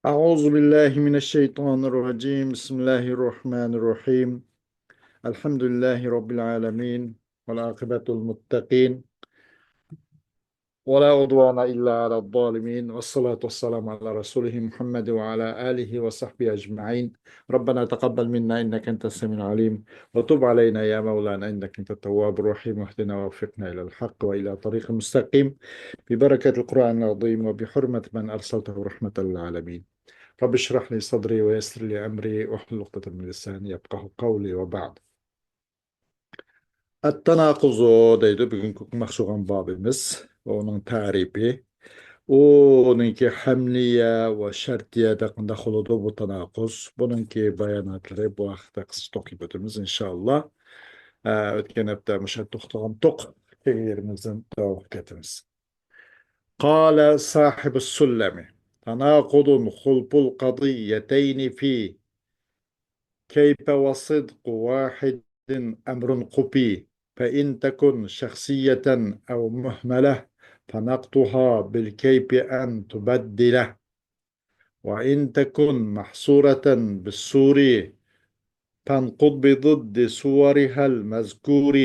أعوذ بالله من الشيطان الرجيم بسم الله الرحمن الرحيم الحمد لله رب العالمين والعاقبة المتقين ولا عدوان إلا على الظالمين والصلاة والسلام على رسوله محمد وعلى آله وصحبه أجمعين. ربنا تقبل منا إنك أنت السميع العليم وتب علينا يا مولانا إنك أنت التواب الرحيم واهدنا ووفقنا إلى الحق وإلى طريق مستقيم ببركة القرآن العظيم وبحرمة من أرسلته رحمة للعالمين. رب اشرح لي صدري ويسر لي أمري واحلل عقدة من لساني يفقه قولي وبعد. التناقض deydi bugünkü maksugan babimiz ve onun tarifi. Onunki hamliye ve şartiye dakında holodu bu tanakuz. Bununki bayanatları bu hafta kısa okuyup inşallah. Ötken hafta müşahit toktağım tok. Yerimizden tavuk etimiz. قال صاحب السلم تناقض خلق القضيتين في كيف وصدق واحد أمر قبي فإن تكن شخصية أو مهملة فنقطها بالكيف أن تبدله وإن تكن محصورة بالسور تنقض بضد صورها المذكور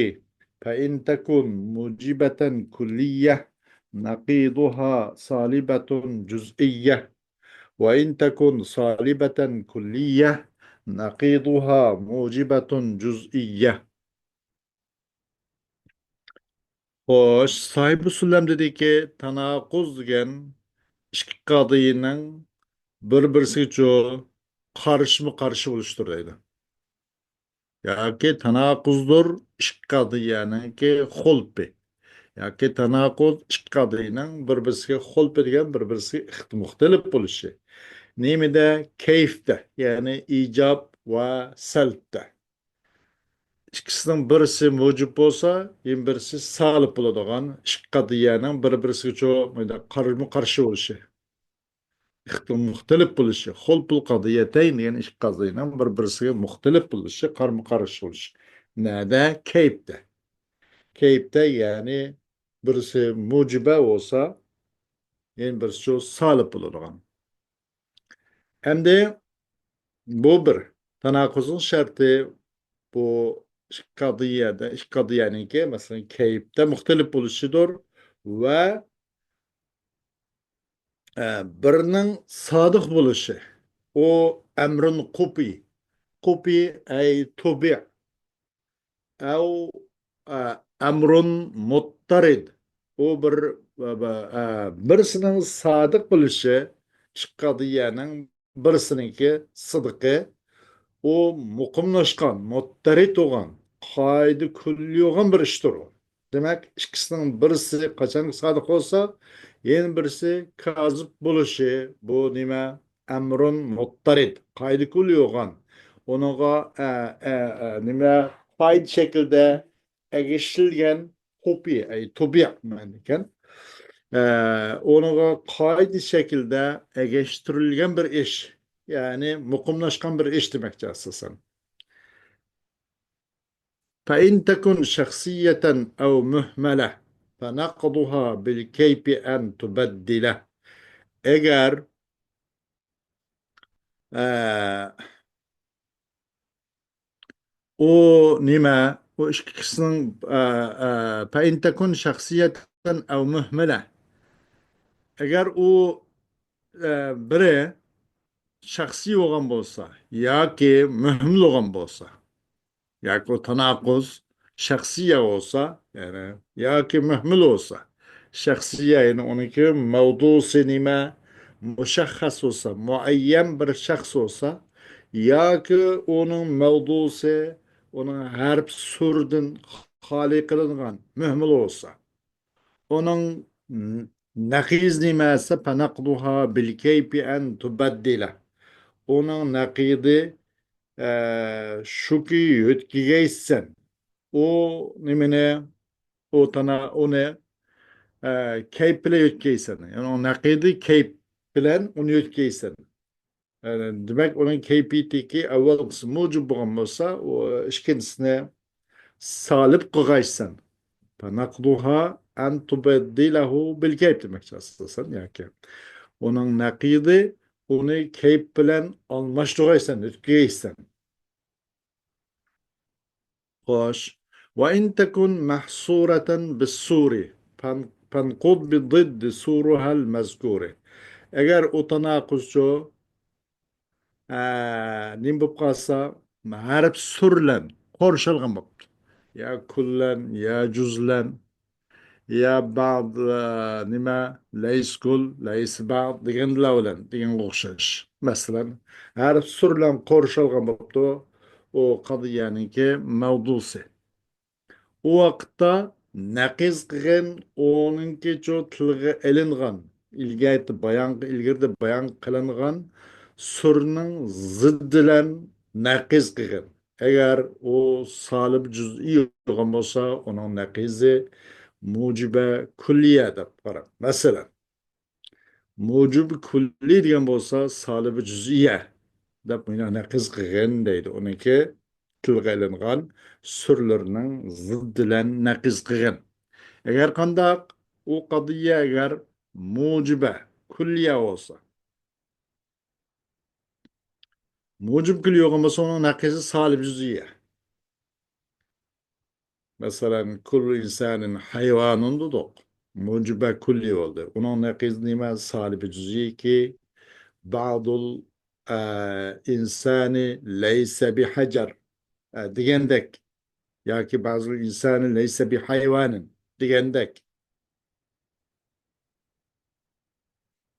فإن تكن موجبة كلية نقيضها صالبة جزئية وإن تكن صالبة كلية نقيضها موجبة جزئية. Hoş, sahibi Süllem dedi ki tanakuz degan ikki qadiyning bir-birisiga qarshi bo'lishdir deydi. Yoki tanaquzdur ikki qadiyaniki xulpi. Yoki tanaquz ikki qadiyaning bir-birisiga xulpi degan bir-birisiga muxtalif bo'lishi. Nemida kayfda, ya'ni ijob va salbda. İkisining birisi mavjud bo'lsa, yana birisi salib bo'ladigan ikki qadiyaning bir-birisiga qarshi bo'lishi. Muxtalif bo'lishi. Xulpul qadiyatayn ya'ni ikki qadiyaning bir-birisiga muxtalif bo'lishi, qarshi bo'lishi. Nada? Kayfda. Kayfda ya'ni birisi mujiba bo'lsa, yana birisi salib bo'ladigan. Endi bu bir tanaquzun sharti bu ikki qadiyaniki masalan kayfda muxtalif bo'lishidir va birining sodiq bo'lishi. O amrun qupi. Qupi ay tubi au amrun muttarid. O birisining sodiq bo'lishi ikki qadiyaning birisiniki sidiqi o muqimlashgan, muttarid bo'lgan, qoida kulli bo'lgan bir ishdir u. Demak, ikkisining birisi qachon sodiq bo'lsa, yana birisi kozib bo'lishi, bu nima? Amrun muttarid, qoida kulli bo'lgan. Uninga nima qoida shaklda ergashilgan huquqiy, ay tabiat ekan. Uninga qoida shaklda ergashtirilgan bir ish. Yani mukumlaşkan bir iş demekçe asasen. فَاِنْ تَكُنْ شَخْصِيَّةً اَوْ مُهْمَلَةً فَنَقْضُهَا بِالْكَيْفِ اَنْ تُبَدِّلَهُ. Eğer o nime o ikisinin فَاِنْ تَكُنْ شَخْصِيَّةً اَوْ مُهْمَلَةً eğer o biri şahsi olan bolsa ya ki mühmel olan bolsa yoki o tanaqquz shaxsiya olsa, yani yoki muhmil olsa, shaxsiya yani uniki mavdusi nima mushaxxas olsa, muayyan bir shaxs olsa, yoki uning mavdusi uning harf surdan xoli qilingan muhmil olsa, uning naqiz nimasi panaqduha bil kayfi an tubaddila. Uning naqidi shuki yo'tkigaysan o nimene o tana o ne kayf bilan yo'tkaysan. Yani o naqidi kayf bilan uni yo'tkaysan. Yani demek onun kayfiyatiki avval qismi mavjud bo'lgan bo'lsa, o ikkinchisini solib qilg'aysan. Fanaqduha an tubaddilahu bil kayf demek asosan yoki. Onun naqidi uni keyp bilan almashtiraysan, o'tkazaysan. Xo'sh. وإن تكن محصورة بالسور فانقض بضد سورها المذكور. Eğer o tanakuzcu nim bo'lib qolsa, harf surlan qo'shilgan bo'libdi. Ya kullan, ya juzlan, ya ba'd nima layskul, lays ba'd deganlar bilan deganga o'xshash. Masalan, harf surlan qo'shilgan bo'libdi. O qadiyaniki mavdusi. O vaqtda naqiz qilgan o'ninki cho tilga ilingan ilgirdi bayon qilingan surning ziddilan naqiz qilgan. Agar o salib juz'iy bo'lgan bo'lsa, uning naqizi mujiba kulliya deb qarab. Masalan, mujib kulli degan bo'lsa, salibi juz'iya deb buni naqiz qilgan deydi. Uniki tilga ilingan surlarning ziddilan naqiz qilgan. Eğer kandak o qadiya eğer mucibe külliye olsa, mucib külliye olmasa onun nakizi salib cüziye. Mesela kul insanın hayvanın duduk. Mucibe külli oldu. Onun nakiz nime salib cüziye ki ba'dul insani leyse bi hacer digendek. Ya ki bazı insanı leyse bi hayvanın digendek.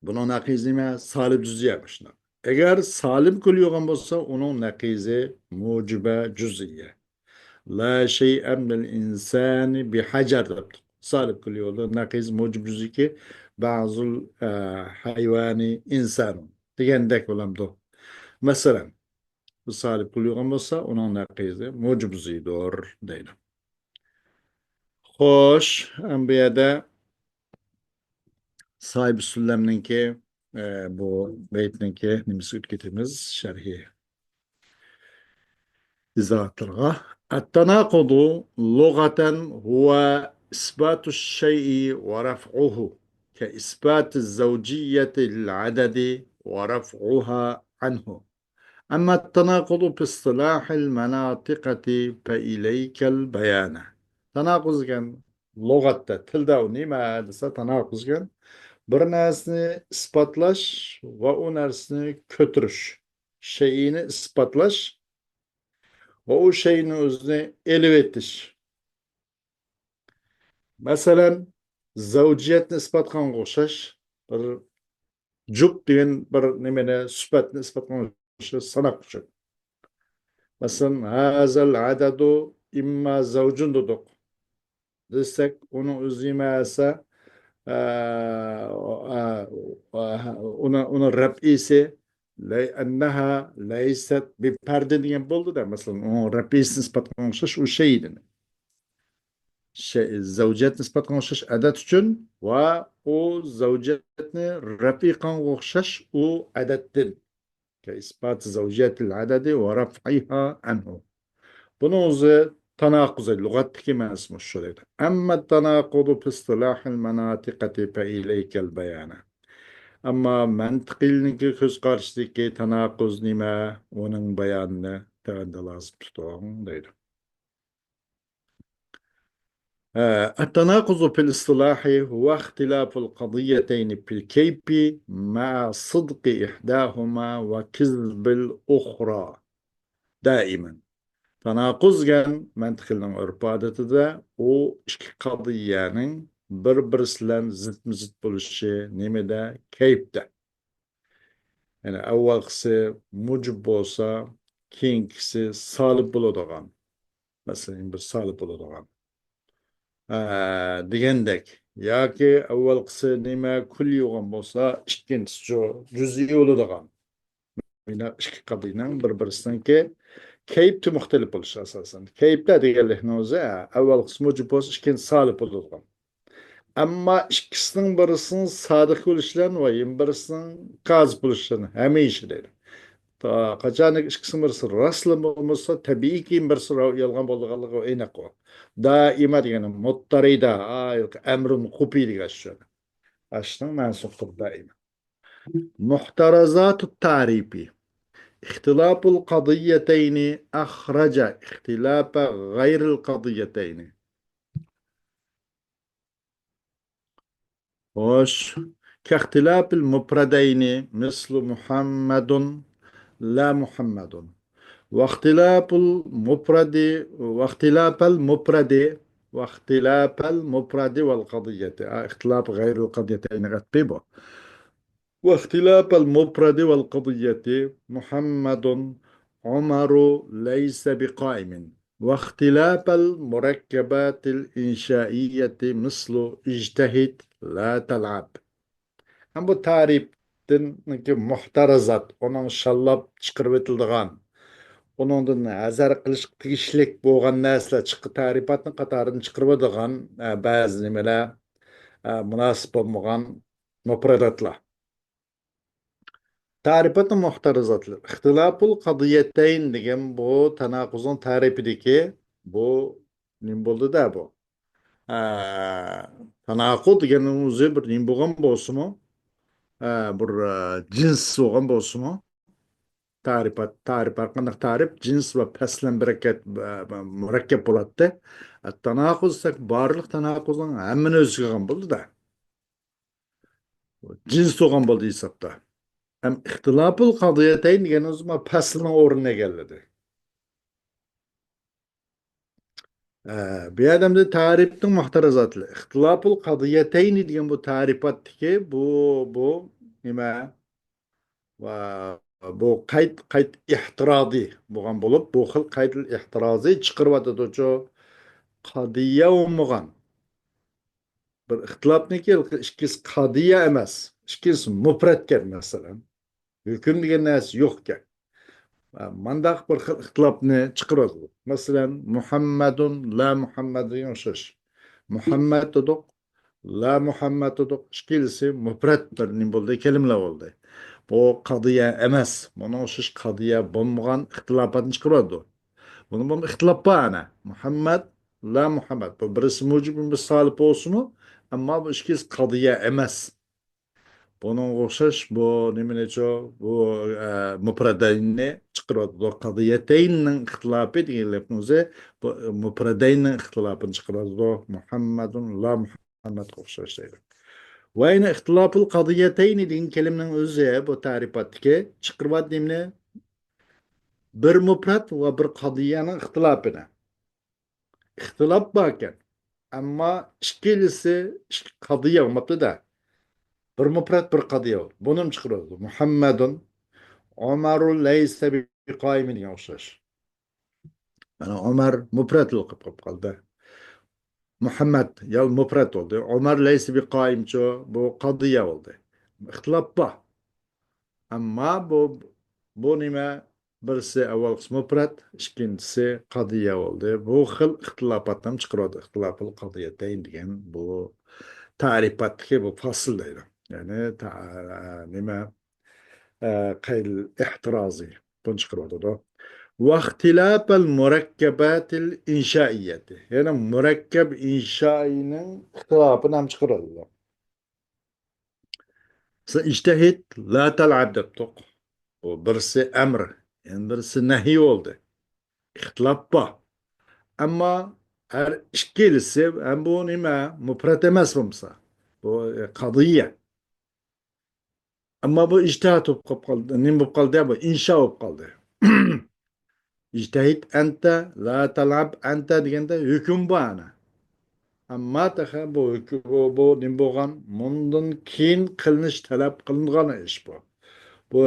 Bunun nakizime salib cüz'i yapmışlar. Eğer salim kul yoğun olsa onun nakizi mucibe cüz'iye. La şey'en bil insani bi hacer yaptık. Salib kul yoğun nakiz mucib cüz'i ki bazı hayvani insanın. Digendek olamdı. Mesela bu salib kul yoğun olsa onun nakizi mucib cüz'i doğru değil. Hoş, Enbiya'da sahibi Süllem'ninki bu beytninki nimisi ütketimiz şerhi izahatlarga. التناقض لغة هو إثبات الشيء ورفعه كإثبات الزوجية للعدد ورفعها عنه. أما التناقض في اصطلاح المناطقة فإليك البيان. تناقض كان لغة تلداوني ما تناقض كان bir narsani isbotlash va u narsani ko'tirish, shay'ini isbotlash va u shay'ni o'zini elib etish. Masalan, zavjiyatni isbotga o'xshash, bir jup degan bir nimani sifatni isbotga o'xshash sanoq uchun. Masalan, hazal adadu imma zavjun dedik. Desak, uni o'zi emasa ona rəbisi لأنها ليست بفرد diyen buldu da mesela o rəbisi nispatına oxşaş o şeydir. Zavciyet nispatına oxşaş adet üçün ve o zavciyetni rəfiqan oxşaş o adettin. Ki ispat zavciyetil adedi ve raf'iha anhu. Bunun özü تناقض اللغات كما اسمه الشريط أما التناقض في اصطلاح المناطق فإليك البيان أما منطقي لنكي كز قارشتكي تناقض نما ونن بيان تغند لازم تطوعون دير التناقض في الاصطلاح هو اختلاف القضيتين في الكيف مع صدق إحداهما وكذب الأخرى دائما Tanaquzgan mantiqning urf odatida u ikki qadiyaning bir-birisidan zid-mizid bo'lishi nimada kayfda. Yani avvalgisi mujib bo'lsa, keyingisi solib bo'ladigan. Masalan, bir solib bo'ladigan. Degandek, yoki avvalgisi nima kulli bo'lgan bo'lsa, ikkinchisi juz'iy bo'ladigan. Mana ikki qadiyaning bir-birisidan keypti muhtelif bo'lishi asosan. Keypda deganlikni o'zi avval qismi mujib ikkinchi solib bo'ladigan. Ammo ikkisining birisini sodiq bo'lishidan va birisining qazib bo'lishidan hamisha deydi. Qachon ikkisining birisi rostli bo'lmasa, tabiiyki birisi yolg'on bo'lganligi aniq. Doimo degani muttarida, amrun qupi degan shu. Ashning mansubdir doimo. محترزات التعريب اختلاف القضيتين أخرج اختلاف غير القضيتين. وش كاختلاف المفردين مثل محمد لا محمد، واختلاف المفرد واختلاف المفرد واختلاف المفرد والقضية اختلاف غير القضيتين غتبه، واختلاف المفرد والقضية محمد عمر ليس بقائم، واختلاف المركبات الإنشائية مثل اجتهد لا تلعب. Hem bu tariften muhtarazat, onun şallap çıkırıp etildiğen, onundan azar kılış tigişlik boğan näsle çıkı tarifatın katarını çıkırıp etildiğen bazı nimele münasip olmagan mufradatlar. Tarifat muhtarazatlar. İhtilaful kadiyeteyn degen bu tanakuzun tarifideki bu nim boldu da bu. Tanakud degenin uzu bir nim boğan bolsumu, bir cins boğan bolsumu, tarif arqandaq tarif cins ve peslen bereket murakkep bolatdı. Tanakuz barlıq tanakuzun hemen özgüren boldu da. Cins boğan boldu hesapta. Hem ihtilaful kadiyeteyn degen o zaman peslin ornuna geldi. Bir adamda tariftin muhtarazatlı. İhtilaful kadiyeteyn degen bu tarifatki bu nima va bu qayt ihtirazi bo'lgan bo'lib, bu xil qayt ihtirazi chiqarib atadi qadiya olmagan bir ixtilofniki ikkisi qadiya emas, ikkisi mufrat gap masalan. Hukm degan narsa yo'q gap. Mandaq bir xil ixtilofni chiqaradi. Masalan, Muhammadun la Muhammadun o'xshash. Muhammad dedik, la Muhammad dedik, ikkisi mufrat bir nim bo'ldi, kelimalar bo'ldi. Bu qadiya emas. Buna o'xshash qadiya bo'lmagan ixtilofni chiqaradi. Bunun ixtilof bor ana. Muhammad la Muhammad. Bu birisi mujib, birisi salib bo'lsin-u, ammo bu ikkisi qadiya emas. Bunun o'xshash bu nimacha bu mufradaynni chiqaradi. Bu qadiyatayning ixtilofi deganlarning o'zi bu mufradayning ixtilofini chiqaradi. Muhammadun la Muhammad o'xshash deydi. Va yana ixtiloful qadiyatayni degan kelimaning o'zi bu ta'rifatga chiqaradi nimni? Bir mufrad va bir qadiyaning ixtilofini. İxtilof bor ekan. Ammo ikkilisi qadiya bo'lmabdi-da. Bir mufrad bir qadiya. Buni chiqaradi. Muhammadun Umaru laysa biqoimin degan o'xshash. Mana Umar mufrad qilib qoldi. Muhammad yal mufrad oldu. Umar laysa biqoimcho bu qadiya oldu. İxtilof bor. Ammo bu nima? Birisi avval mufrad, ikkinchisi qadiya oldu. Bu xil ixtilofotdan chiqaradi. Ixtiloful qadiyatayn degan bu ta'rifatdagi bu fasl deydi. Ya'ni nima qayl ihtirazi buni chiqaradi. واختلاف المركبات الإنشائية يعني مركب إنشائي اختلاف نعم شكرا اجتهد لا تلعب دبتق وبرسي أمر يعني برسي نهي oldu اختلاف با أما her işkilisi hem bu nima mufrat emas bo'lsa bu qadiyya ammo bu ijtihod bo'lib qoldi nima bo'lib qoldi bu insho bo'lib qoldi ijtihid anta la talab anta deganda hukm bu ana amma taxa bu nima bo'lgan bundan keyin qilinish talab qilingan ish bu bu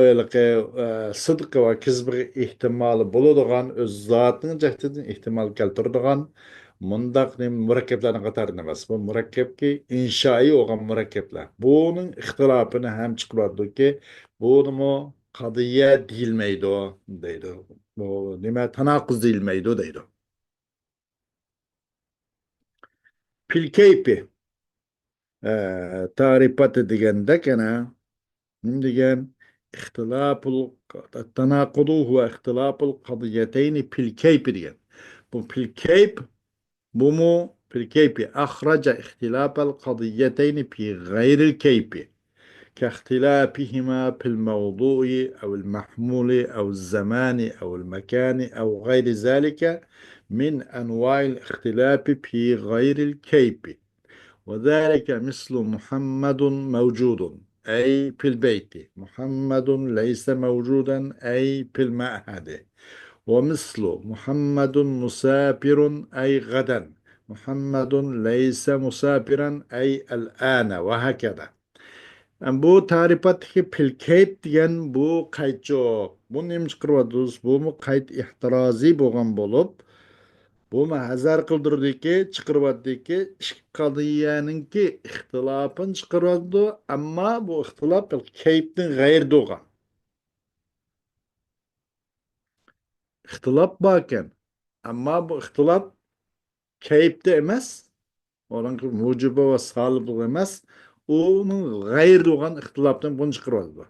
sidq va kizbi ehtimoli bo'ladigan o'z zotining jahtidan ehtimol keltiradigan mundaq murakkablarning qatorida emas bu murakkabki inshoiy bo'lgan murakkablar buning ixtilofini ham chiqaradiki bunimi qadiya deyilmaydi deydi bu nima tanaqquz deyilmaydi deydi pilkaypi tarifati deganda kana nim degan ixtiloful التناقض هو اختلاف القضيتين في الكيف degan bu pilkayp في الكيف أخرج اختلاف القضيتين في غير الكيف كاختلافهما في الموضوع أو المحمول أو الزمان أو المكان أو غير ذلك من أنواع الاختلاف في غير الكيف. وذلك مثل محمد موجود أي في البيت، محمد ليس موجودا أي في المعهد. ومثل محمد مسافر أي غدا، محمد ليس مسافرا أي الآن، وهكذا. Bu tarifat pil kayıt diyen bu kayıt yok. Bu neymiş kırvadız? Bu mu kayıt ihtirazi boğan bolup, bu mu hazar kıldırdı ki, çıkırvadı ki, işkadiyenin ki ihtilafın çıkırvadı, ama bu ihtilaf pil kayıtın gayr doğan. İhtilaf baken, ama bu ihtilaf kayıpta emez, onun ki mucibe ve salıbı emez, onun gayr doğan ihtilaftan bunu çıkırvadı.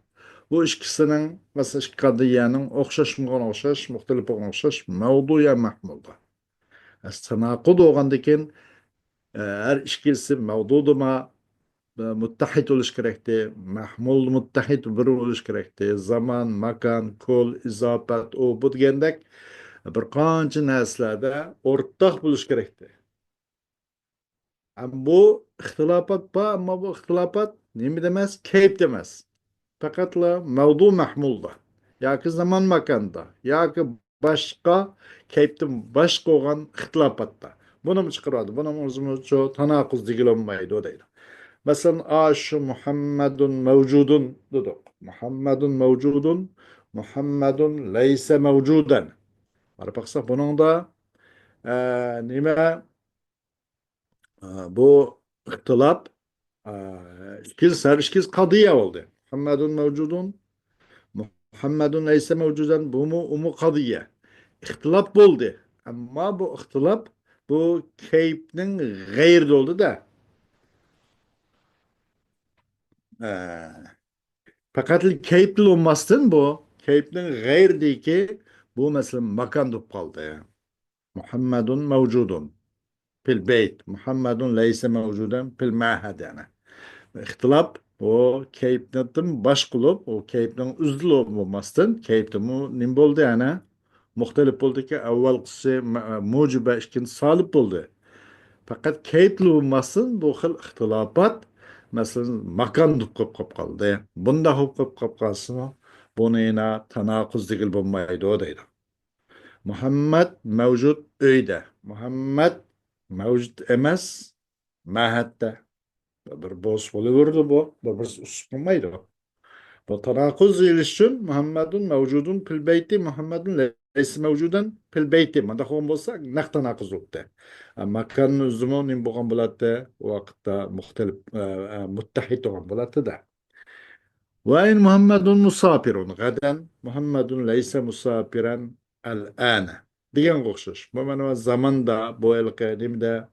Bu ikisinin mesela kadiyenin okşaş mı okşaş, muhtelif okşaş, mevduya mahmulda. Tanakud oğandakin her ikisi mevdudu ma muttahit oluş gerekti, mahmul muttahit bir oluş gerekti. Zaman, makan, kol, izafet, o bu degendek bir qancha narsalarda o'rtaq bo'lish kerakdi. Bu ixtilofat bor, ammo bu ixtilofat nima emas, kayf emas. Faqatla mavzu mahmulda yoki zamon makanda yoki boshqa kayfdan boshqa bo'lgan ixtilofotda buni chiqaradi. Buni o'zimizcha tanaquz degilolmaydi deydi. Masalan, shu Muhammadun mavjudun dedik. Muhammadun mavjudun, Muhammadun laysa mavjudan. Qarab baksak bunun da nima bu ixtilof ikiz qadiye oldu. Muhammadun mavjudun, Muhammedun leyse mevcudan, bu mu umu kadiye. İhtilaf oldu. Ama bu ihtilaf bu keyfinin gayrı oldu da. Ee, Fakat keyifli olmasın bu. Keyfinin gayrı değil ki bu mesela makan dup kaldı ya. Muhammedun mevcudun fil beyt. Muhammedun leyse mevcudan fil ma'had yani. İhtilaf o keyiften baş kılıp o keyiften üzdül olmasın. Keyiften bu nim oldu yani. Muhtelif oldu ki evvel kısı mucibe işkin salip oldu. Fakat keyifli olmasın bu xil ihtilafat mesela makan dukup kap kaldı. Bunda hukup kap kalsın bunu yine tanakuz digil bulmaydı o deydi. Muhammed mevcut öyde. Muhammed mevcut emez mahette. Bir boz oluverdi bu. Bir usmamaydı. Bu tanakuz ilişkin Muhammedun mevcudun fil beyti, Muhammedun leysi mevcudan fil beyti. Manda hoğun bolsa nak tanakuz oldu. Ama kan uzman in boğan buladı o vakitte muhtelif muttahit olan buladı da. Ve in Muhammedun musafirun gaden Muhammedun leyse musafiren el-ane. Diyen kokşuş. Bu manava zamanda bu el-kadimde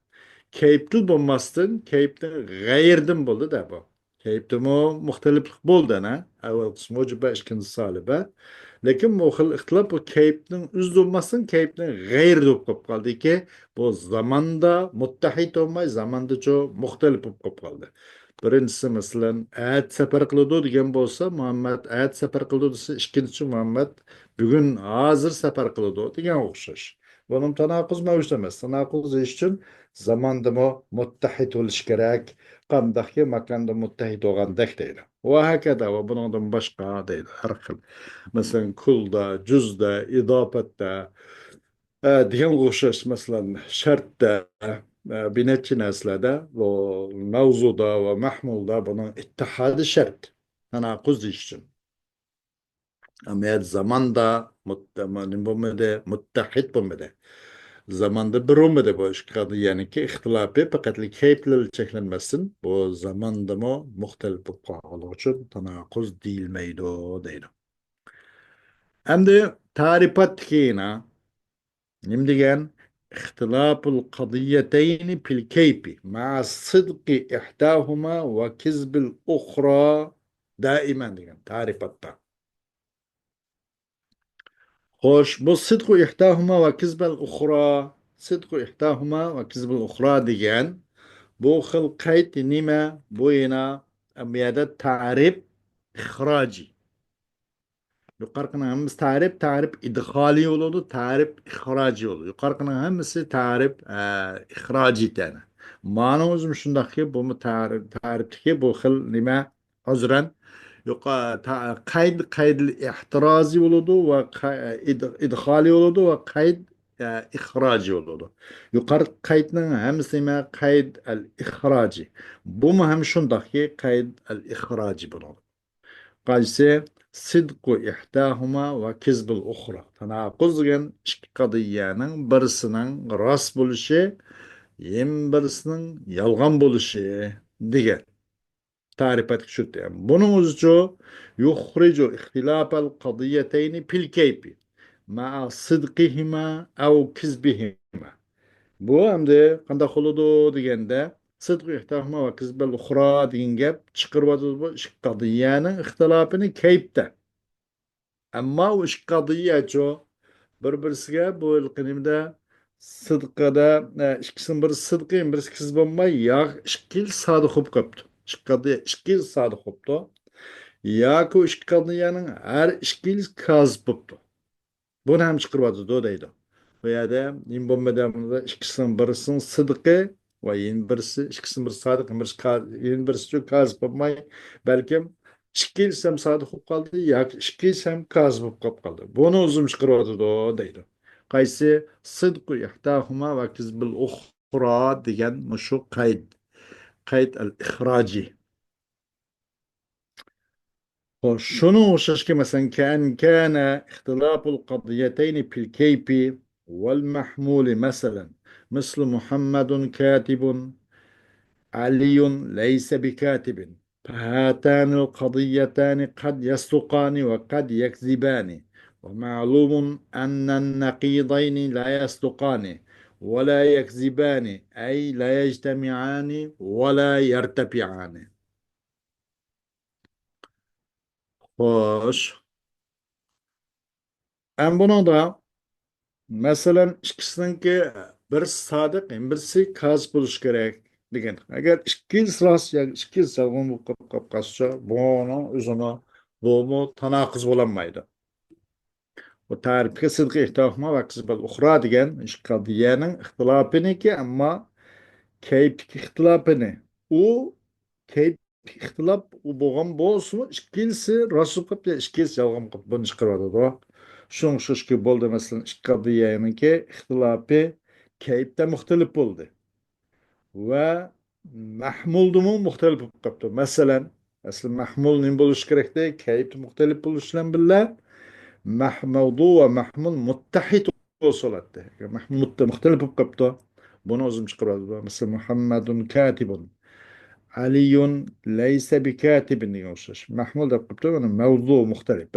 keyipli bulmasın, keyipten gayirdim buldu da bu. Keyipte mu muhteliflik buldu ana. Evvel kısmı ucuba işkinci salibe. Lakin bu xil ixtilaf bu keyipten üz olmasın, keyipten gayir dup kaldı ki bu zamanda muttahit olmay, zamanda çok muhtelif olup kaldı. Birincisi mesela ayet sefer kıldı diyen bolsa Muhammed ayet sefer kıldı dese ikincisi Muhammed bugün hazır sefer kıldı diyen okşaş. Bunun tanakuz mevcut emas. Tanakuz için zamanda mı muttahit oluş gerek, qandaki makanda muttahit olgandek deydi. Ve hakeda ve bundan başka deydi. Her xil. Mesela kulda, cüzde, idafette, diyen okşaş mesela şartta, binetçi neslede ve mevzuda ve mahmulda bunun ittihadı şart. Tanakuz için. Ama eğer zamanda muttahit bulmadı. Zamanda bir olmadı bu iş kadı yani ki ihtilafı fakat keyifli çeklenmesin. Bu zamanda mı muhtelif olduğu için tanakuz değilmeydi o değil. Hem de tarifat kina نمدجان اختلاف القضيتين في الكيف مع صدق إحداهما وكذب الأخرى دائما ديجان تعرف التا خوش بص صدق إحداهما وكذب الأخرى صدق إحداهما وكذب الأخرى ديجان بو خلقيت نما بوينا أميادة تعرف ihraci. Yukarıkının hemisi tarif idhali oldu, tarif ihraci oldu. Yukarıkının hemisi ihraci tane. Mana özüm şundaki bu mu tarifdeki bu xil nima azran kayd ihtirazi oldu ve idhali oldu ve kayd ihraci oldu. Yukarı kaydının hemisi nima kayd el ihraci. Bu mu hem şundaki kayd el ihraci bunu. Qaysi sidqu ihdahuma ve kizbul ukhra. Tanaquz degan ikki qadiyaning birisining rost bo'lishi, birisining yolg'on bo'lishi degan ta'rifat tushdi. Buning o'zicha yukhriju ixtilafal qadiyatayni fil kayfi ma'a sidqihima aw kizbihima. Bu hamda qanday qiladi deganda sidq ihtahma va kizbal uxro degan gap chiqaryapti bu ikki qadiyaning ixtilofini kayfda. Ammo u ikki qadiyacho bir-birisiga bu qanimda sidqida ikkisining biri sidqi, birisi kiz bo'lmay, yo'q ikki sodi bo'lib qolibdi. Ikki qadiya ikki sodi bo'libdi. Yoki ikki qadiyaning har ikki kazib bo'libdi. Buni ham chiqaryapti deydi. Bu yerda nim bo'lmaganida ikkisining birisinin sidqi va yana birisi ikkisining birisi sodiq, yana birisi kazib bo'lmay, balkim ikkisi ham sodiq bo'lib qoldi yoki ikkisi ham kazib bo'lib qoldi. Buni o'zim chiqaryapti deydi. Qaysi sidqu ihtahuma va kizbil ukhra degan mushu qayd al-ixroji. شنو ششكي مثلا كان اختلاف القضيتين في الكيف والمحمول مثلا مثل محمد كاتب علي ليس بكاتب فهاتان القضيتان قد يصدقان وقد يكذبان ومعلوم أن النقيضين لا يصدقان ولا يكذبان أي لا يجتمعان ولا يرتفعان. خوش En bunu da mesela ikisininki bir sadık, birisi kaz buluş gerek degan. Agar ikkinchisi rost yoki ikkinchisi yolg'on bo'lib qolib qolsa, buni o'zini bu tanaquz bo'lolmaydi. Bu tarifga sidqi ihtohma va qisbal uxro degan ikki qadiyaning ixtilofniki, ammo kayfdagi ixtilofini. U kayf ixtilof u bo'lgan bo'lsin, ikkinchisi rost bo'lib qolibdi, ikkinchisi yolg'on qilib buni chiqaryapti. Şun şuşki boldu mesela ikki qadiyaninki ixtilofi kayfda muxtalif bo'ldi. Va mahmuldumu muxtalif bo'lib qolibdi. Masalan, asli mahmul nim bo'lishi kerakda, kayfi muxtalif bo'lishi bilan birga mavdu va mahmul muttahid bo'lasoladi. Mahmud muxtalif bo'lib qolibdi. Buni o'zim chiqaradi. Masalan, Muhammadun katibun. Aliyun laysa bikatibin degan o'xshash. Mahmul deb qolibdi, mana mavzu muxtalif.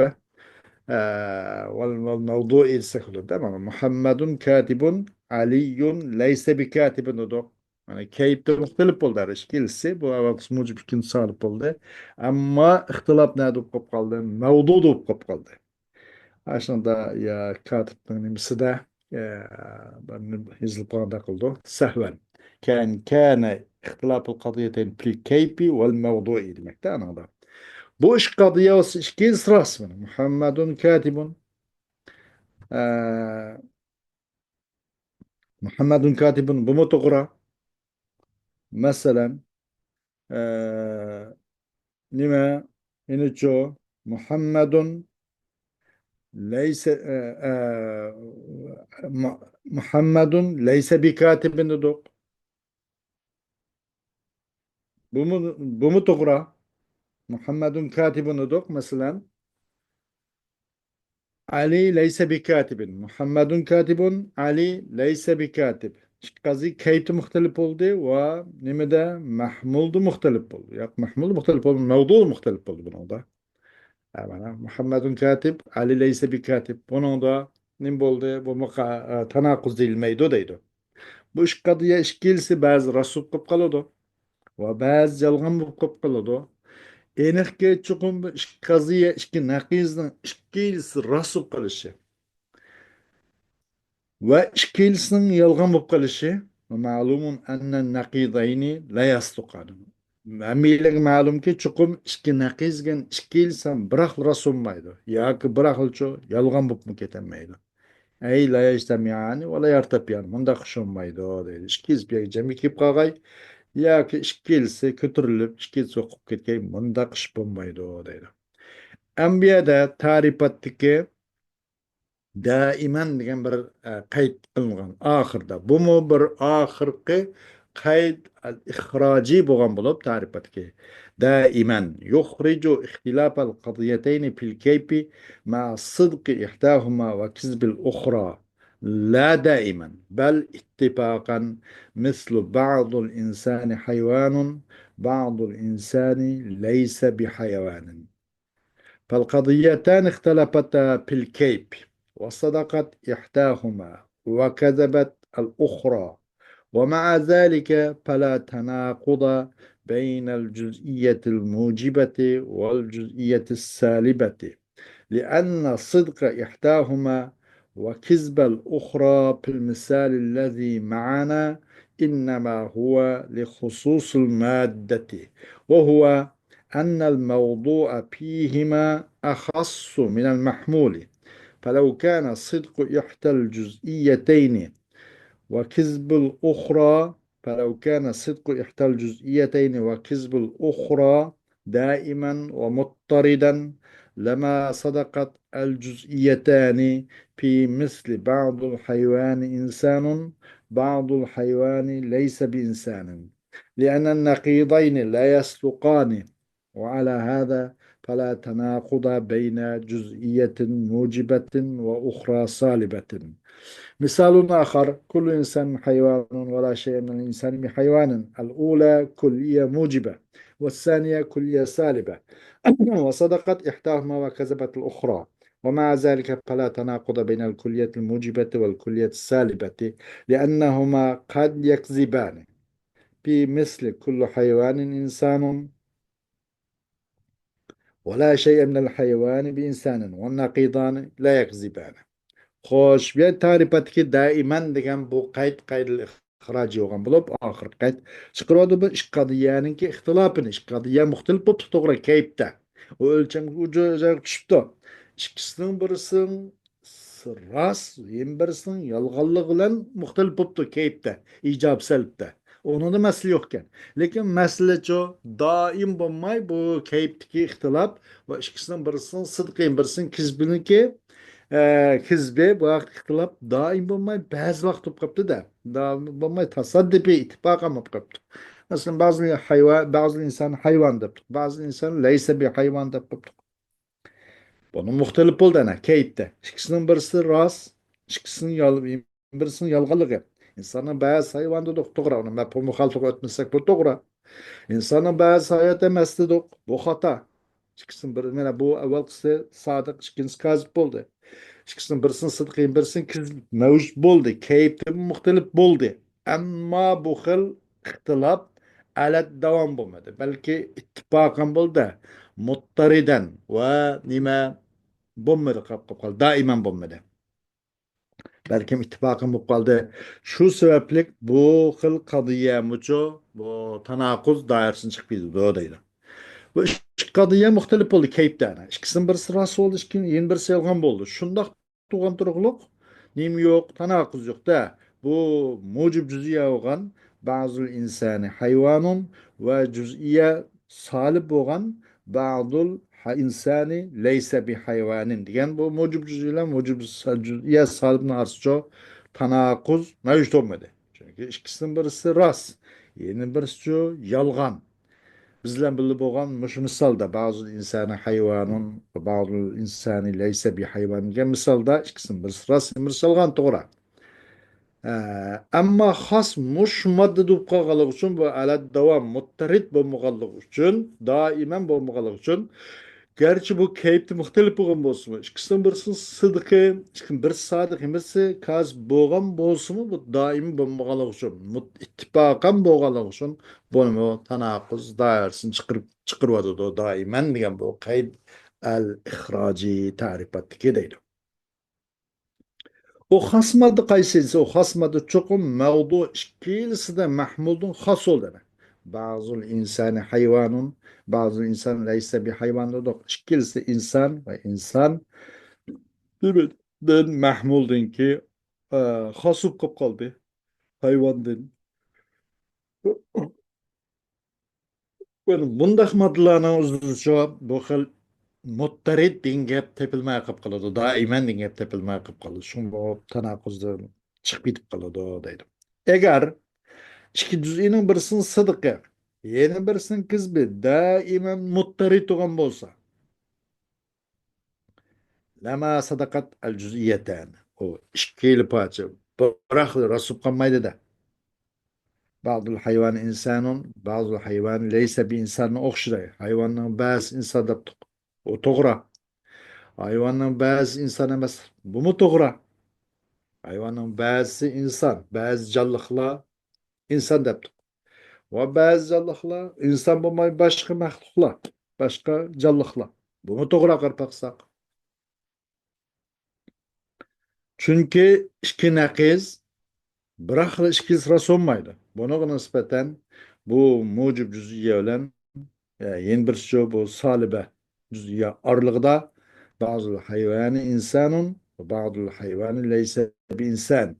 والموضوع يستخدم تمام محمد كاتب علي ليس بكاتب ندق يعني كيف مختلف بولد إشكيلسي bu avaqs mucib ikin sarıp oldu ama ihtilaf ne dup kaldı mevdu dup kaldı aslında ya katibin nimsi de ben hizli puanda kıldı sehven كان اختلاف القضيتين في الكيف والموضوع demekte anladım. Bu iş kadıya işkin sırası mı? Muhammedun katibun. Ee, Muhammedun katibun. Bu mu doğru? Mesela nime? Yine çoğu. Muhammedun leyse Muhammedun leyse bi katibin dedik. Bu mu doğru? Muhammedun katibun dedik mesela. علي ليس بكاتب محمد كاتب علي ليس بكاتب قصدي كيت مختلف oldu ve nimede mahmul muhtelif oldu. Ya mahmul muhtelif oldu, mevdu muhtelif oldu bunun da. Yani Muhammedun katib, Ali leyse bir katib. Bunun da nim oldu? Bu tanakuz edilmeydi deydi. Bu iş kadıya işkilsi bazı rasul kılıp kalıyordu. Ve bazı yalgan kılıp kalıyordu. Enekge çukum iş kadıya işki nakizden işkilsi rasul kılışı. وإشكيلسن يلغم بقلشي ومعلوم أن النقيضين لا يصدقان Hammalarga ma'lumki, chuqum ikki naqizgan ikki inson bir xil rost bo'lmaydi yoki bir xilcha yolg'on bo'lib ketolmaydi. Ey la yajtamiani va la yartabiyan. Bunda xusholmaydi deydi. Ikki bir jami kelib qolg'ay yoki ikkilisi ko'tarilib ikkilisi o'qib ketgay bunda qish bo'lmaydi deydi. Ambiyada ta'rifatdagi daiman degan bir qayd qilingan oxirida. Bumi bir oxirgi qayd al ixrojiy bo'lgan bo'lib ta'rifatga. Daiman yuxriju ixtilaf al qadiyatayn fil kayfi ma sidqi ihdahuma va kizbil ukhra. لا دائما بل اتفاقا مثل بعض الإنسان حيوان بعض الإنسان ليس بحيوان فالقضيتان اختلفتا في الكيف وصدقت إحداهما وكذبت الأخرى ومع ذلك فلا تناقض بين الجزئية الموجبة والجزئية السالبة لأن صدق إحداهما وكذب الأخرى في المثال الذي معنا إنما هو لخصوص المادة وهو أن الموضوع فيهما أخص من المحمول فلو كان صدق إحدى الجزئيتين وكذب الأخرى فلو كان صدق إحدى الجزئيتين وكذب الأخرى دائما ومضطردا لما صدقت الجزئيتان في مثل بعض الحيوان إنسان بعض الحيوان ليس بإنسان لأن النقيضين لا يصدقان وعلى هذا فلا تناقض بين جزئية موجبة وأخرى سالبة مثال آخر كل إنسان حيوان ولا شيء من الإنسان بحيوان الأولى كلية موجبة والثانية كلية سالبة وصدقت إحداهما وكذبت الأخرى ومع ذلك فلا تناقض بين الكلية الموجبة والكلية السالبة لأنهما قد يكذبان في مثل كل حيوان إنسان ولا شيء من الحيوان بإنسان والنقيضان لا يكذبان خوش bir tarifetki daiman degan bu qayd ixrojiy bo'lgan bo'lib oxirgi qayd chiqaradi bu ish qadiyaninki ixtilofini ish qadiya muxtalif bo'lib to'g'ri kayfda u o'lchamga u joyga tushibdi ikkisining birisining rost birisining yolg'onligi bilan muxtalif bo'libdi kayfda ijob salbda onun masala yo'q ekan lekin masalacho doim bo'lmay bu kayfdagi ixtilof va ikkisining birisining sidqi birisining kizbiniki hizbi bu vaqt ixtilof doim bo'lmay ba'zi vaqt bo'lib qolibdida doim bo'lmay tasaddifiy ittifoqan bo'lib qolibdi masalan ba'zi inson hayvon deb ba'zi inson laysa bir hayvon deb qolibdi buni muxtalif bo'ldi ana kaytda ikkisining birisi rost birisining yolg'onligi insonni ba'zi hayvon dedik to'g'ri uni muxolifat o'tmasak bu to'g'ri insonni ba'zi hayot emas dedik bu xato ikkisini bir mana bu avvalgisi sodiq ikkinchisi kazib bo'ldi ikkisining birisini sidqiy birisini mavjud bo'ldi kayfi muxtalif bo'ldi ammo bu xil ixtilof alat davom bo'lmadi balki ittifoqan bo'ldi muttaridan va nima bo'lmadi qolib qoldi doiman bo'lmadi balkim ittifoqan bo'lib qoldi shu sababli bu xil qadiya mucho bu tanaquz doirasidan chiqib ketdi deydi bu ikki qadiya muxtalif bo'ldi kayfda ikkisining birisi rost bo'ldi yana birisi yolg'on bo'ldi shundoq tug'an turuqliq nim yo'q tanaquz yo'qda bu mujib juziya bo'lgan ba'zul insani hayvonun va juziya solib bo'lgan ba'dul insani laysa bi hayvanin degan bu mujib juziyalar mujib juziya solibni arsicho tanaquz mavjud bo'lmadi chunki ikkisining birisi rost yana birisi yolg'on bizden birli bo'lgan mush misolda ba'zi insani hayvonun ba'zi insani laysa bi hayvon degan misolda ikkisini birisi rost birisi yolg'on to'g'ri ammo xos mush modda bo'lib qolganligi uchun bu alat davom muttarid bo'lmaganligi uchun doiman bo'lmaganligi uchun garchi bu kayfda muxtalif bo'lgan bo'lsinmi ikkisining birisi sidqi birisi sodiq birisi koz bo'lgan bo'lsinmi bu doimiy bo'lmaganligi uchun ittifoqan bo'lganligi uchun buni tanaquz doirasini chiqaryotdi doiman degan bu qayd al ixrojiy ta'rifatdagi deydi o xos modda qaysi o xos modda cho'qim mavdu ikkilisida mahmuldun xos bo'ldi Bazı insani hayvanun, bazı insan leyse bir hayvan dedik. İkilisi insan ve insan birbinden mahmuldun ki hasıp kop kaldı hayvandan. Bueno, bundaq modlarning uzuncha bu xil muttarid degan gap tepilmay qolib qoladi. Doiman degan gap tepilmay qolib qoladi. Shu bu tanaqquzdan chiqib ketib qoladi deydi. Agar ikki juz'iyning birisini sidqi, yana birisini kizbi doiman muttarid bo'lgan bo'lsa, lama sadaqat al juz'iyatan. O ikkili parcha biroq rasib qolmaydi-da. Bazı hayvan insanın, bazı hayvan leyse bir insanın okşuday. Hayvanın bazı insan deptik. O doğru. Hayvanın bazı insan emas. Bu mu doğru? Hayvanın bazı insan, bazı canlıklar insan deptik. Ve bazı canlıklar insan bulmayı başka mahluklar, başka canlıklar. Bu mu doğru qarpaqsaq? Çünkü iki naqiz bir xil ikki sırası olmaydı. Buna nispeten bu mucib cüz'iye bilen yeni bir şey bu salibe cüz'iye arlıqda bazı hayvanı insanın ve bazı hayvanı leyse bir insan.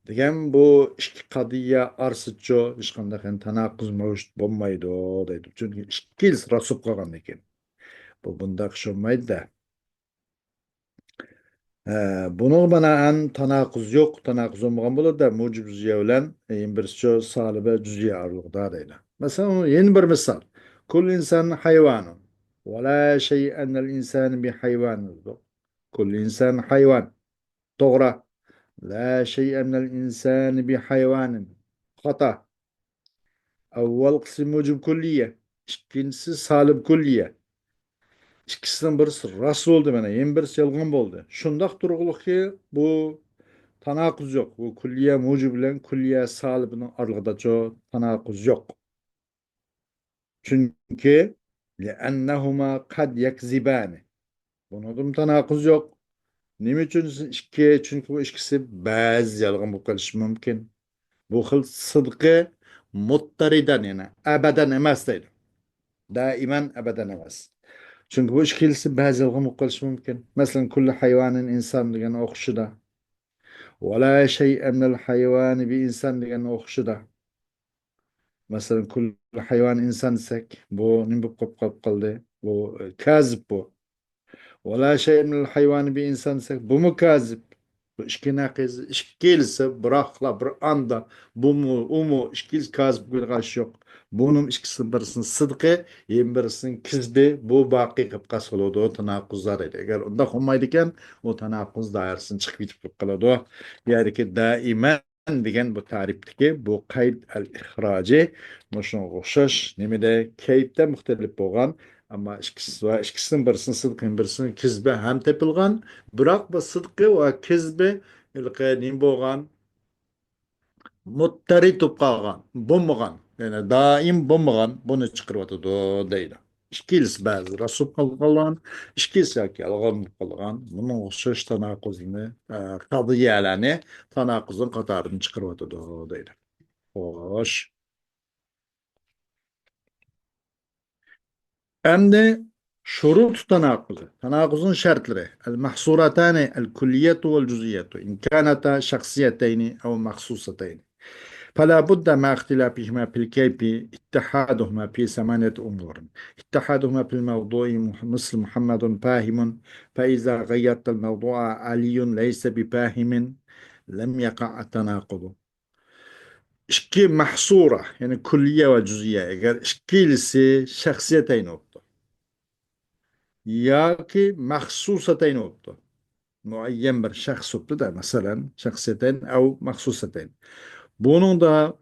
Degan bu ikki qadiyya arsıçı hiç qanday tanaqquz mavjud bo'lmaydi deydi. Çünkü ikki rasib qolgan ekan. Bu bundaq ish bo'lmaydi-da. Bunun bana tanaqquz yok, tanaqquz olmagan bo'ladi da mucib cüz'iye bilen bir şey salibe cüz'iye arlıqda deydi. Mesela yeni bir misal. Kul insan hayvanın. Ve la şey'ennel insan bi hayvanıdır. Kul insan hayvan. Doğru. La şey'ennel insan bi hayvanın. Hata. Evvel kısım mucib kulliye. İkincisi salib kulliye. İkisinden birisi rast oldu bana. Yeni birisi yalgan oldu. Şundak durğuluk ki bu tanakuz yok. Bu kulliye mucib bilen kulliye salibinin aralığında çok tanakuz yok. Çünkü لأنهما kad yakzibani. Bunun tanakuz yok. Nima için iki? Çünkü bu ikisi bazı yalgan bu kalishi mümkün. Bu xil sidqi muttaridan yani abadan emas deydi. Daiman abadan emas. Çünkü bu ikisi bazı yalgan bu kalishi mümkün. Mesela kulli hayvanın insan degan o'qishida. Ve la şey'e minel hayvani bir insan degan o'qishida. Mesela kulli hayvan insan desek bu nima bo'lib qoldi? Bu kazib bu. ولا شيء من الحيوان بإنسان bu mu kazip? Bu işki naqiz, işkilisi bırakla bir anda bu mu, o mu, işkil kazip bir karşı yok. Bunun işkisi birisinin sıdkı, yem birisinin kizbi, bu baki kıpkas oluyordu, o tanakkuzlar edi. Eğer onda olmaydıken, o tanakkuz dairesini çıkıp gidip kalıyordu. Yani ki daimen degan bu tarifdeki bu qayd al-ixroji, shunga o'xshash nimada kayfda muxtalif bo'lgan. Ama ikisi va ikkisining birisini sidqi, birisini kizbi ham tepilgan. Biroq bu sidqi va kizbi nim bo'lgan, muttarid bo'lib qolgan, bo'lmagan. Yani doim bo'lmagan, buni chiqaryotidi deydi. Ikkilisi ba'zi rasib qolgan, ikkilisi yoki yolg'on bo'lib qolgan. Buni o'xshash tanaqquzni, qadriyalarni tanaqquzning qatoridan chiqaryotidi deydi. Xo'sh. Endi şurut tanakkuzu. Tanakkuzun şartları. El mahsuratani el kulliyetu vel cüziyetu. İn kanata şahsiyeteyni ev mahsusateyni. فلا بد مع اختلافهما في الكيف اتحادهما في ثمانية أمور اتحادهما في الموضوع مثل محمد فاهم فإذا غيرت الموضوع علي ليس بفاهم لم يقع التناقض إشكي محصورة يعني كلية وجزئية eğer ikilisi şahsiyeteyni oldu. Ya ki mahsusateyn oldu. Muayyen bir şahs oldu da mesela şahsiyeteyn ev mahsusateyn. Bunun da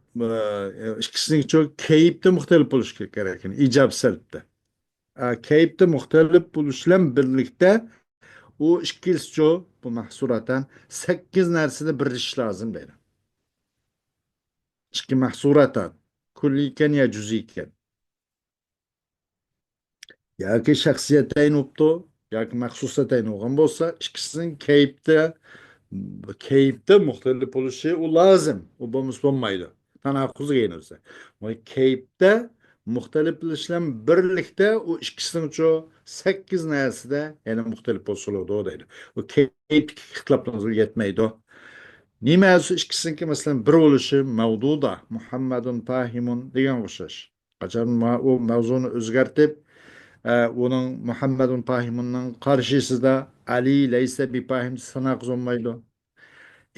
ikisinin çok keyipte muhtelif buluş gereken. İcab selpte. Keyipte muhtelif buluşla birlikte o ikilisi bu mahsuratan 8 nersede bir iş lazım değil. İki mahsuratan. Kulliyken ya cüziyken. Yoki shaxsiyatayn o'pdi yoki maxsusatayn bo'lgan bo'lsa ikkisining kayfda muxtalif bo'lishi u lozim u bo'lmasa bo'lmaydi tanaqquzga yenilsa. Va keypda muxtalif bilan birlikda u ikkisining cho 8 narsada yana muxtalif bo'lsa deydi. Bu keyp ixtiloflarga yetmaydi. Nima şu ikkisiniki masalan bir bo'lishi mavduda Muhammadun fahimun degan o'xshash. Qachon u mavzuni o'zgartib, uning Muhammadun fahimunning qarshisida Ali laysa bi fahim sanaq olmaydi.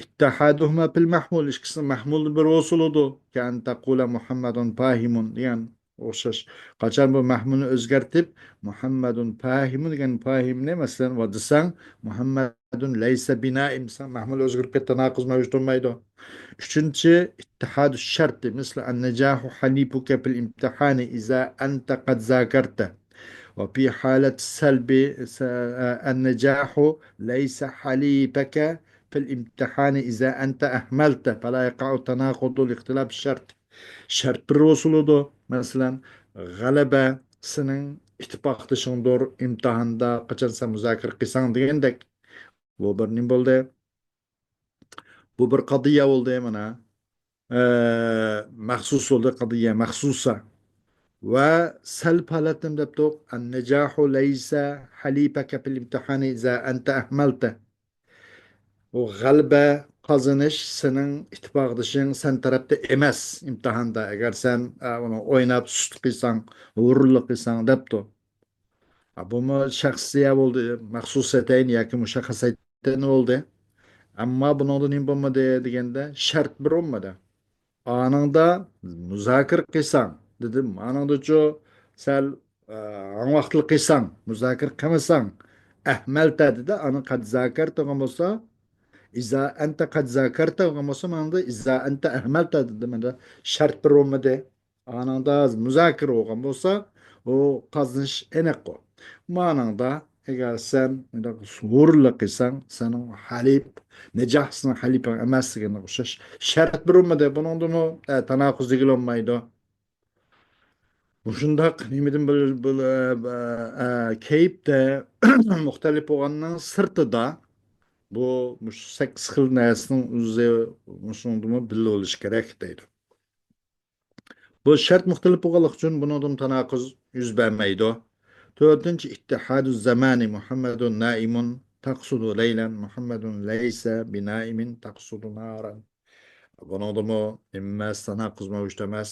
اتحادهما في المحمول ikisi mahmul bir osuludu. Kan taqula Muhammedun fahimun degan o'xshash. Qachon bu mahmulni o'zgartib Muhammedun fahimun degan fahimni masalan va desang Muhammedun laysa binaim san mahmul o'zgarib ketdi naqız mavjud bo'lmaydi. Üçüncü ittihadu şartı misli an-necahu halifuke fil imtihani iza anta qad zakarte. وفي حالة السلب النجاح ليس حليفك في الامتحان إذا أنت أهملت فلا يقع تناقض لاختلاف الشرط شرط بالوصول مثلا غلبة سنن ittifoqdashingdir imtihanda qachon muzokara qilsang degandek bu bir nim bo'ldi bu bir qadiya bo'ldi mana maxsus bo'ldi qadiya maxsusa va salb holatim deb to'q an-najahu laysa halifaka fil imtihani iza anta ahmalta o g'alaba qozonish sening ittifoqdishing sen tarafda emas imtihonda agar sen uni o'ynab sust qilsang g'ururlik qilsang debdi bu shaxsiya bo'ldi maxsusiyatayn yoki mushaxxasiyatdan bo'ldi ammo buningda nima bo'lmadi deganda shart bir bo'lmadi anında muzokara qilsang dedim anandachu sal vaqtli qilsang muzokara qilmasang ahmalta dedi ani qad zakarta bo'lsa إذا أنت قد ذاكرت ومصمم إذا أنت أهملت من شرط برومده أنا دا مذاكرة وغموسا وقازنش إنقو ما أنا دا إذا سن صور لقيسان سنو حليب نجاح سن حليب أماس وشش شرط برومده بنوندمو تناقض ديگلون مايدو Ушундак немеден бул кейпте muhtelif olanların sırtıda bu 8 xil narsaning o'zi mushundimi birga bo'lishi kerak deydi. Bu shart muxtalif bo'lganlik uchun bundan tanaqquz yuz bermaydi. To'rtinchi ittihadu zamani Muhammadun naimun taqsudu laylan Muhammadun laysa binaimin taqsudu naran. Bundan immas tanaqquz mavjud emas.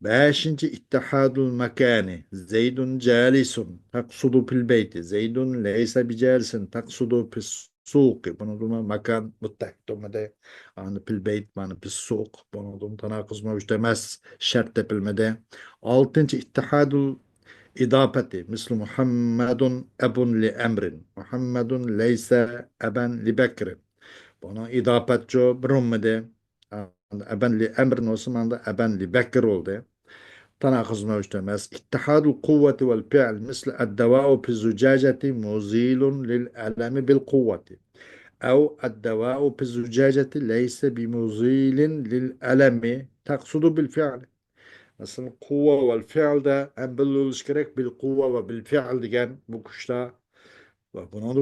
Beşinci ittihadul mekani. Zeydun calisun taksudu fil beyti. Zeydun leysa bicalisin taksudu fis suqi. Bunu makan muttahid de anı fil beyt manı fis suq. Bunu tanakuz mevcut demez. Şart yapılmada. Altıncı ittihadul idafeti. Misli Muhammedun ebun li emrin. Muhammedun leysa eben li bekrin. Bunu idafetço birunmede. Eben li emrin olsun anda eben li bekir oldu. تناقض موجود مس اتحاد القوة والفعل مثل الدواء في الزجاجة مزيل للألم بالقوة أو الدواء في الزجاجة ليس بمزيل للألم تقصد بالفعل مثلا القوة والفعل ده هم بالشكرك بالقوة وبالفعل ديجان بكشتا وبنان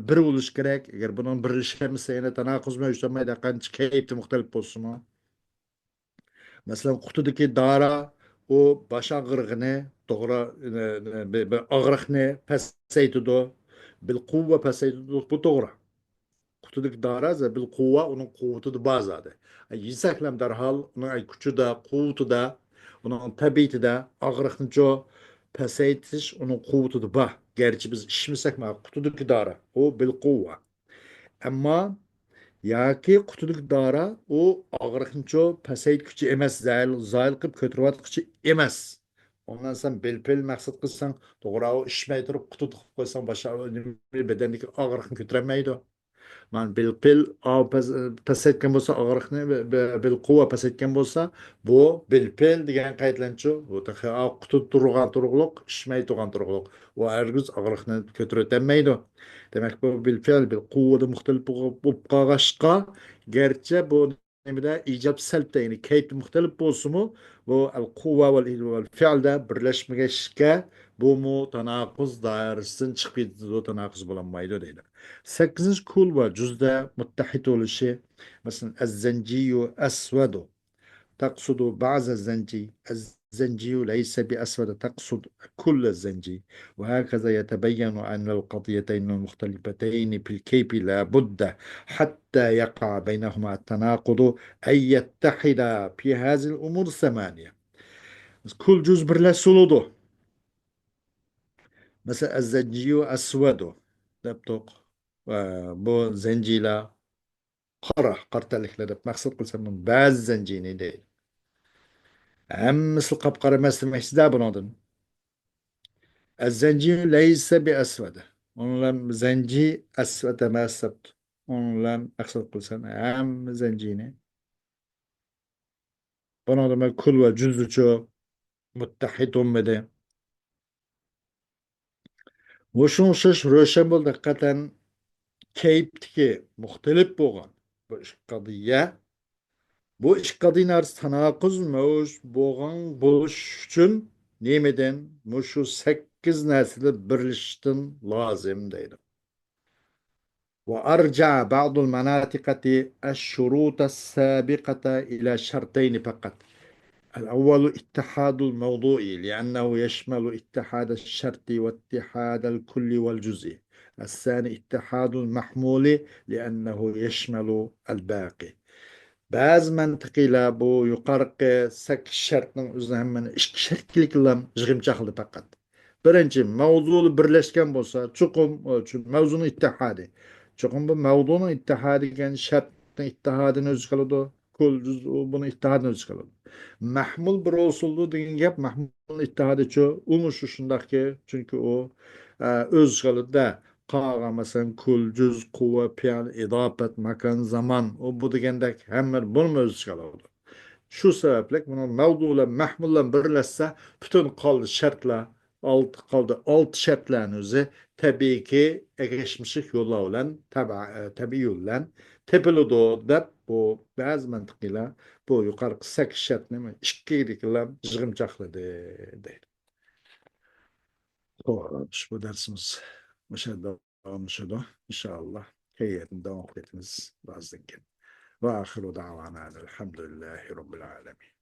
bir oluş gerek eğer bunun birleşmesi yine tanakuz mevcut ama da kanç keyifli muhtelif olsun Mesela kutudaki dara o baş ağrığını doğru bir ağrıqını peseytido bil kuvve peseytido bu doğru. Kutudaki dara za bil kuvve onun kuvveti de bazadı. Yisaklam derhal onun ay küçü de kuvveti de onun tabiiti de ağrıqını jo peseytiş onun kuvveti de bah. Gerçi biz işmisek ma kutudaki dara o bil kuvve. Ama yoki qutuluk dora u og'riqnicho pasaytguchi emas zoil qilib ko'tarayotguchi emas ondan sen belpel maqsad qilsang to'g'ri u ishmay turib qutut qilib qo'ysang boshqa badandagi og'riqni ko'tarolmaydi man belpel pasaytgan bo'lsa og'riqni belquva pasaytgan bo'lsa bu belpel degan qaydlanchi bu qutut turgan turug'liq ishmay turgan turug'liq u hargiz og'riqni ko'tarolmaydi demek bu bilfil bil kuvveti muhtelif bu qağaşqa gerçi bu nemede icap selp keyfi muhtelif bolsumu bu el kuvve vel fiilde birleşmegeşke bu mu tanakuz dairesinden çıkıp o tanakuz bulanmaydı değil. 8. kul ve cüzde muttahit oluşu mesela الزنجي أسود تقصد بعض الزنجي الزنجي ليس بأسود تقصد كل الزنجي وهكذا يتبين أن القضيتين المختلفتين في الكيف لا بد حتى يقع بينهما التناقض أن يتحدا في هذه الأمور الثمانية كل جزء برلسولوده مثلا الزنجي أسود دبتوق بو زنجيلا قرة قرتلك لدب مقصد قل سمون باز زنجيني دي هم مثل قبقرة مثل محسدا بنادن الزنجي ليس بأسود ونلم زنجي أسود ما السبت ونلم أقصد قل سن هم زنجيني بنادم كل وجزء شو متحد مده وشون شش روشن بول دقة كيبتكي مختلف بوغان bu iş qadiyya bu iş qadiyyalar tanaquz mövüş boğan buluş üçün nemeden muşu 8 nesli birleştin lazım deydi. Ve arca ba'dul manatikati الشروط السابقة إلى شرطين فقط. الأول اتحاد الموضوع لأنه يشمل اتحاد الشرط واتحاد الكل والجزء. الثاني اتحاد المحمول لأنه يشمل الباقي. Bazı mantıkıyla bu yukarı 8 şartның özüne hemen 2 şart kiliklam jığımçaqlı faqat. Birinci, mavzulu birleşken bolsa, çuqum mavzunun ittihadi. Çuqum bu mavzunun ittihadi gen şartның ittihadini öz kılıdı. Kul cüz bunu ittihadini öz kılıdı. Mahmul bir olsuldu degan gap mahmulun ittihadi ço umuş şundaki çünkü o öz kılıdı da Qağa mesela kul, cüz, kuvve, piyal, idafet, makan, zaman o bu degandek hemen bunu öz çıkardı. Şu sebeple bunu mevduyla mahmulla birleşse bütün kaldı şartlar altı şartların özü tabii ki geçmişlik yolla olan tabi yollan tepeli doğu da bu bazı mantıkıyla bu yukarı 8 şartını işkilikle jığımçakladı değil. Hoş, bu dersimiz devam ediyor. İnşallah heyyetin devam etiniz bazı. Ve ahiru davana elhamdülillahi rabbil alemin.